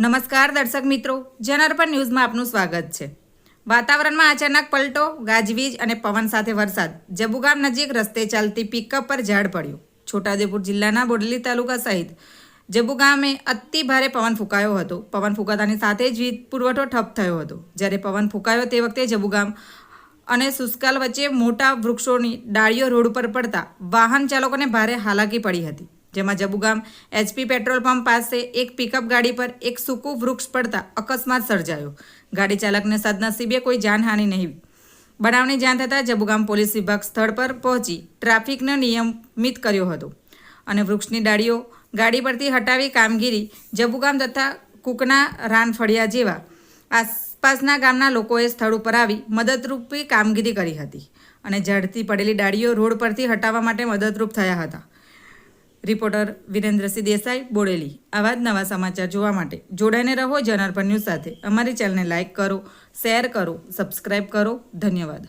નમસ્કાર દર્શક મિત્રો, જનાર્પણ ન્યૂઝમાં આપનું સ્વાગત છે। વાતાવરણમાં અચાનક પલટો, ગાજવીજ અને પવન સાથે વરસાદ। જબુગામ નજીક રસ્તે ચાલતી પિકઅપ પર ઝાડ પડ્યું। છોટાઉદેપુર જિલ્લાના બોડેલી તાલુકા સહિત જબુગામે અતિ ભારે પવન ફૂંકાયો હતો। પવન ફૂંકાતાની સાથે જ વીજ પુરવઠો ઠપ થયો હતો। જ્યારે પવન ફૂંકાયો તે વખતે જબુગામ અને સુસ્કાલ વચ્ચે મોટા વૃક્ષોની ડાળીઓ રોડ પર પડતા વાહન ચાલકોને ભારે હાલાકી પડી હતી। જેમાં જબુગામ એચપી પેટ્રોલ પંપ પાસે એક પિકઅપ ગાડી પર એક સૂકું વૃક્ષ પડતા અકસ્માત સર્જાયો। ગાડી ચાલકને સદનસીબે કોઈ જાનહાનિ નહીં। બનાવની જાણ થતાં જબુગામ પોલીસ વિભાગ સ્થળ પર પહોંચી ટ્રાફિકને નિયમિત કર્યો હતો અને વૃક્ષની ડાળીઓ ગાડી પરથી હટાવી કામગીરી જબુગામ તથા કુકના રાનફળિયા જેવા આસપાસના ગામના લોકોએ સ્થળ ઉપર આવી મદદરૂપી કામગીરી કરી હતી અને ઝાડથી પડેલી ડાળીઓ રોડ પરથી હટાવવા માટે મદદરૂપ થયા હતા। રિપોર્ટર વિરેન્દ્રસિંહ દેસાઈ, બોડેલી। આવા જ નવા સમાચાર જોવા માટે જોડાઈને રહો જનાર્પણ ન્યૂઝ સાથે। અમારી ચેનલને લાઇક કરો, શેર કરો, સબસ્ક્રાઇબ કરો। ધન્યવાદ।